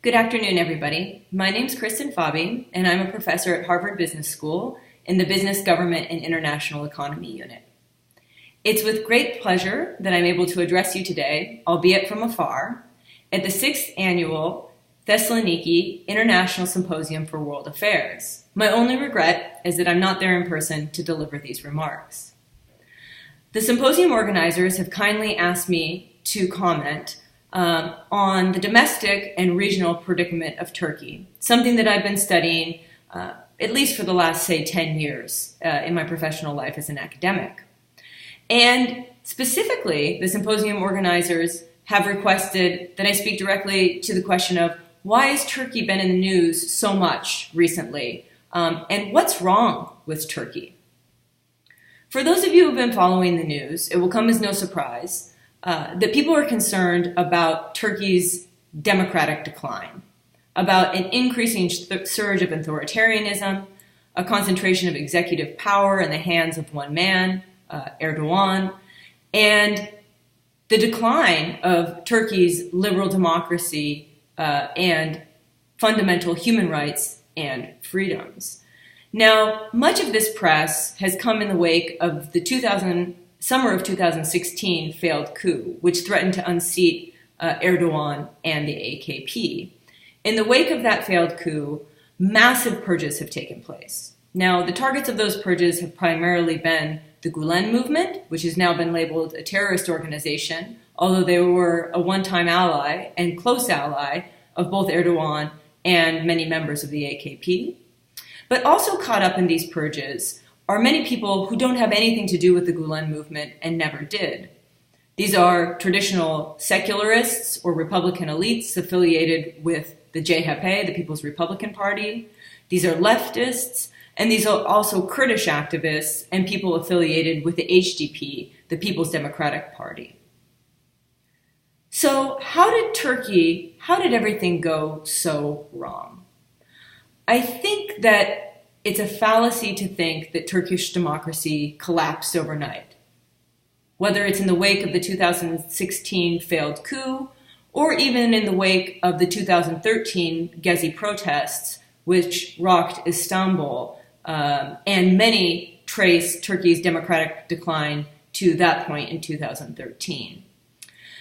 Good afternoon, everybody. My name's Kristen Fabbe, and I'm a professor at Harvard Business School in the Business, Government, and International Economy unit. It's with great pleasure that I'm able to address you today, albeit from afar, at the 6th Annual Thessaloniki International Symposium for World Affairs. My only regret is that I'm not there in person to deliver these remarks. The symposium organizers have kindly asked me to comment on the domestic and regional predicament of Turkey, something that I've been studying at least for the last, say, 10 years in my professional life as an academic. And specifically, the symposium organizers have requested that I speak directly to the question of why has Turkey been in the news so much recently, and what's wrong with Turkey? For those of you who have been following the news, it will come as no surprise that people are concerned about Turkey's democratic decline, about an increasing surge of authoritarianism, a concentration of executive power in the hands of one man, Erdogan, and the decline of Turkey's liberal democracy and fundamental human rights and freedoms. Now, much of this press has come in the wake of the summer of 2016 failed coup, which threatened to unseat Erdogan and the AKP. In the wake of that failed coup, massive purges have taken place. Now, the targets of those purges have primarily been the Gulen movement, which has now been labeled a terrorist organization, although they were a one-time ally and close ally of both Erdogan and many members of the AKP. But also caught up in these purges are many people who don't have anything to do with the Gulen movement and never did. These are traditional secularists or Republican elites affiliated with the CHP, the People's Republican Party. These are leftists, and these are also Kurdish activists and people affiliated with the HDP, the People's Democratic Party. So how did everything go so wrong? I think that it's a fallacy to think that Turkish democracy collapsed overnight. Whether it's in the wake of the 2016 failed coup, or even in the wake of the 2013 Gezi protests, which rocked Istanbul, and many trace Turkey's democratic decline to that point in 2013.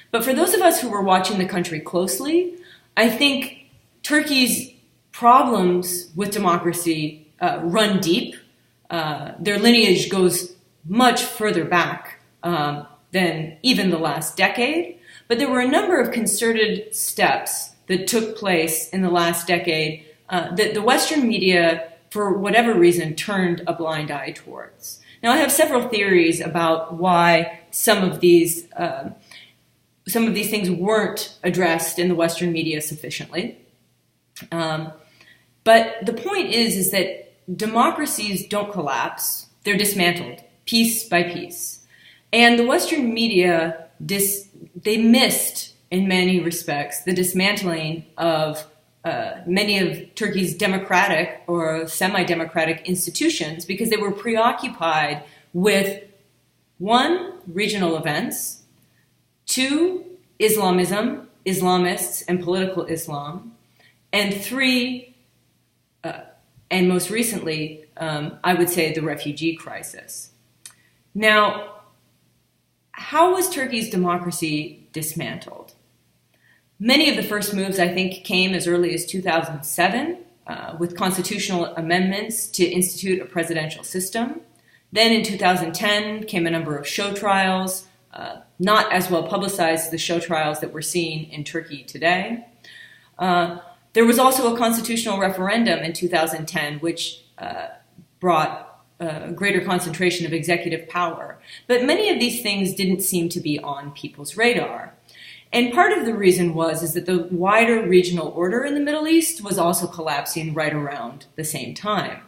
But for those of us who were watching the country closely, I think Turkey's problems with democracy run deep. Their lineage goes much further back than even the last decade. But there were a number of concerted steps that took place in the last decade that the Western media, for whatever reason, turned a blind eye towards. Now, I have several theories about why some of these things weren't addressed in the Western media sufficiently. But the point is that democracies don't collapse, they're dismantled, piece by piece. And the Western media, they missed, in many respects, the dismantling of many of Turkey's democratic or semi-democratic institutions because they were preoccupied with, 1, regional events, 2, Islamism, Islamists, and political Islam, and 3, and most recently, I would say the refugee crisis. Now, how was Turkey's democracy dismantled? Many of the first moves, I think, came as early as 2007 with constitutional amendments to institute a presidential system. Then in 2010 came a number of show trials, not as well publicized as the show trials that we're seeing in Turkey today. There was also a constitutional referendum in 2010, which brought a greater concentration of executive power. But many of these things didn't seem to be on people's radar. And part of the reason is that the wider regional order in the Middle East was also collapsing right around the same time.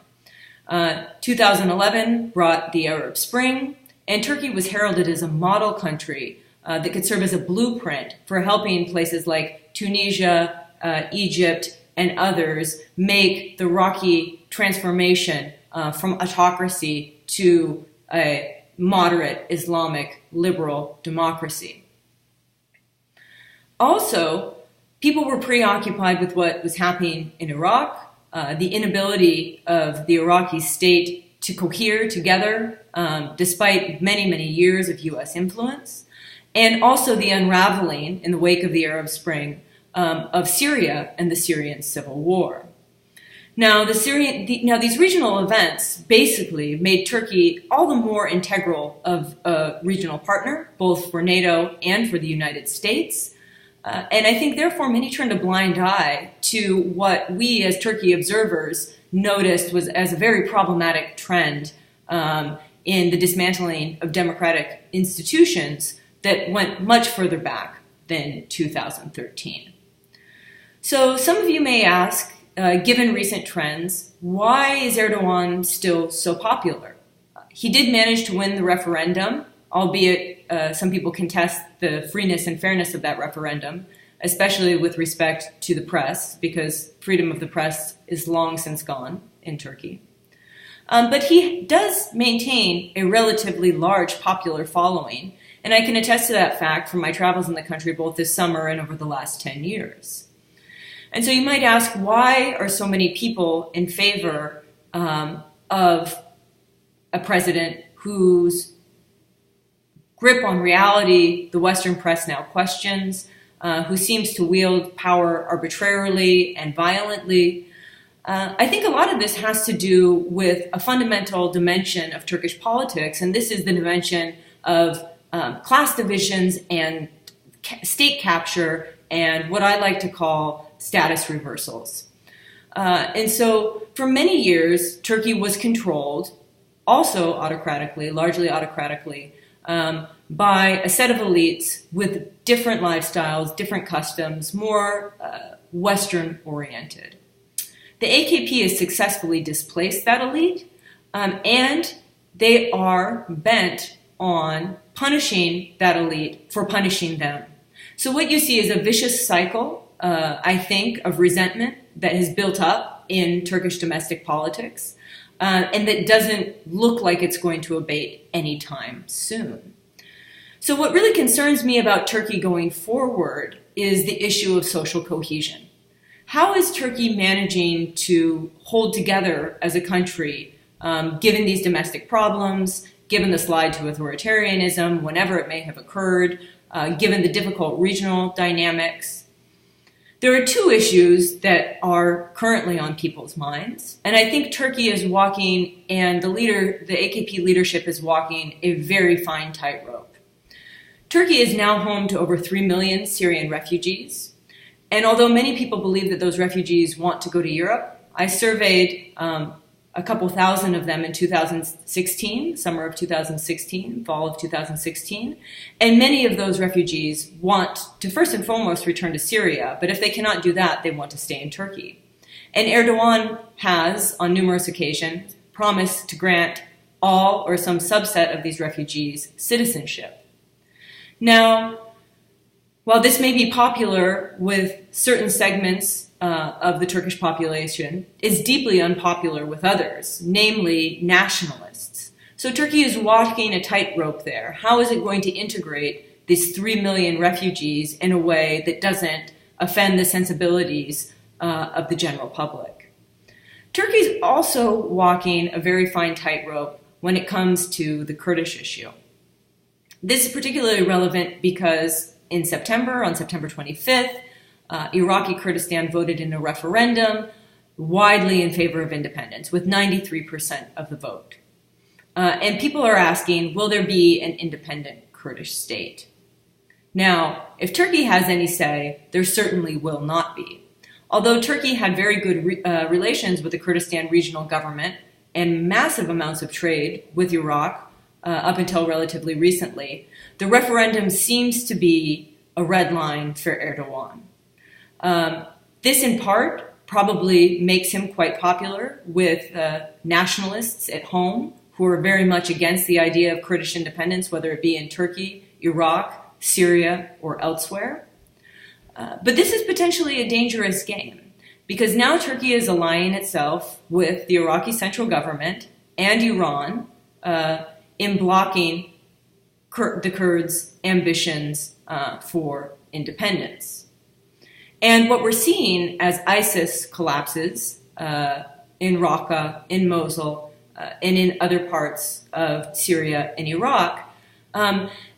2011 brought the Arab Spring, and Turkey was heralded as a model country that could serve as a blueprint for helping places like Tunisia, Egypt, and others make the rocky transformation from autocracy to a moderate Islamic liberal democracy. Also, people were preoccupied with what was happening in Iraq, the inability of the Iraqi state to cohere together despite many, many years of U.S. influence, and also the unraveling in the wake of the Arab Spring of Syria and the Syrian civil war. Now, these regional events basically made Turkey all the more integral of a regional partner, both for NATO and for the United States. And I think, therefore, many turned a blind eye to what we as Turkey observers noticed was as a very problematic trend in the dismantling of democratic institutions that went much further back than 2013. So some of you may ask, given recent trends, why is Erdogan still so popular? He did manage to win the referendum, albeit some people contest the freeness and fairness of that referendum, especially with respect to the press, because freedom of the press is long since gone in Turkey. But he does maintain a relatively large popular following, and I can attest to that fact from my travels in the country both this summer and over the last 10 years. And so you might ask, why are so many people in favor of a president whose grip on reality the Western press now questions, who seems to wield power arbitrarily and violently? I think a lot of this has to do with a fundamental dimension of Turkish politics, and this is the dimension of class divisions and state capture and what I like to call status reversals. And so for many years, Turkey was controlled, also autocratically, largely autocratically, by a set of elites with different lifestyles, different customs, more Western-oriented. The AKP has successfully displaced that elite, and they are bent on punishing that elite for punishing them. So what you see is a vicious cycle, I think, of resentment that has built up in Turkish domestic politics, and that doesn't look like it's going to abate anytime soon. So what really concerns me about Turkey going forward is the issue of social cohesion. How is Turkey managing to hold together as a country, given these domestic problems, given the slide to authoritarianism, whenever it may have occurred, given the difficult regional dynamics? There are two issues that are currently on people's minds, and I think Turkey is walking, and the AKP leadership is walking a very fine tightrope. Turkey is now home to over 3 million Syrian refugees. And although many people believe that those refugees want to go to Europe, I surveyed a couple thousand of them in 2016, summer of 2016, fall of 2016, and many of those refugees want to first and foremost return to Syria, but if they cannot do that, they want to stay in Turkey. And Erdogan has, on numerous occasions, promised to grant all or some subset of these refugees citizenship. Now, while this may be popular with certain segments of the Turkish population, it's deeply unpopular with others, namely nationalists. So Turkey is walking a tightrope there. How is it going to integrate these 3 million refugees in a way that doesn't offend the sensibilities of the general public? Turkey's also walking a very fine tightrope when it comes to the Kurdish issue. This is particularly relevant because in September, on September 25th, Iraqi Kurdistan voted in a referendum widely in favor of independence, with 93% of the vote. And people are asking, will there be an independent Kurdish state? Now, if Turkey has any say, there certainly will not be. Although Turkey had very good relations with the Kurdistan regional government and massive amounts of trade with Iraq up until relatively recently, the referendum seems to be a red line for Erdogan. This, in part, probably makes him quite popular with nationalists at home who are very much against the idea of Kurdish independence, whether it be in Turkey, Iraq, Syria, or elsewhere. But this is potentially a dangerous game, because now Turkey is aligning itself with the Iraqi central government and Iran in blocking the Kurds' ambitions for independence. And what we're seeing as ISIS collapses in Raqqa, in Mosul, and in other parts of Syria and Iraq,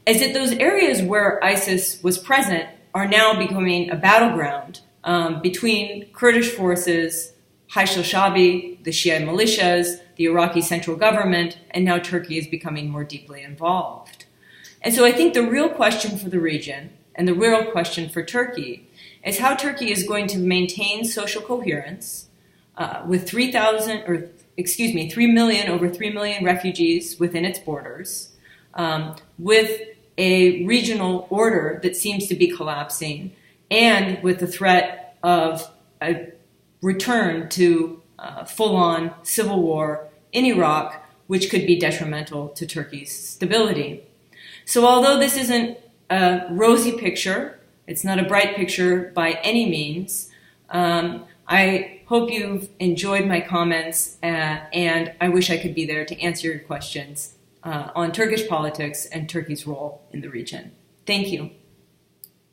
is that those areas where ISIS was present are now becoming a battleground between Kurdish forces, Haish al-Shabi, the Shia militias, the Iraqi central government, and now Turkey is becoming more deeply involved. And so I think the real question for the region, and the real question for Turkey, is how Turkey is going to maintain social coherence with 3 million, over 3 million refugees within its borders, with a regional order that seems to be collapsing, and with the threat of a return to full-on civil war in Iraq, which could be detrimental to Turkey's stability. So although this isn't a rosy picture, it's not a bright picture by any means, I hope you've enjoyed my comments, and I wish I could be there to answer your questions on Turkish politics and Turkey's role in the region. Thank you.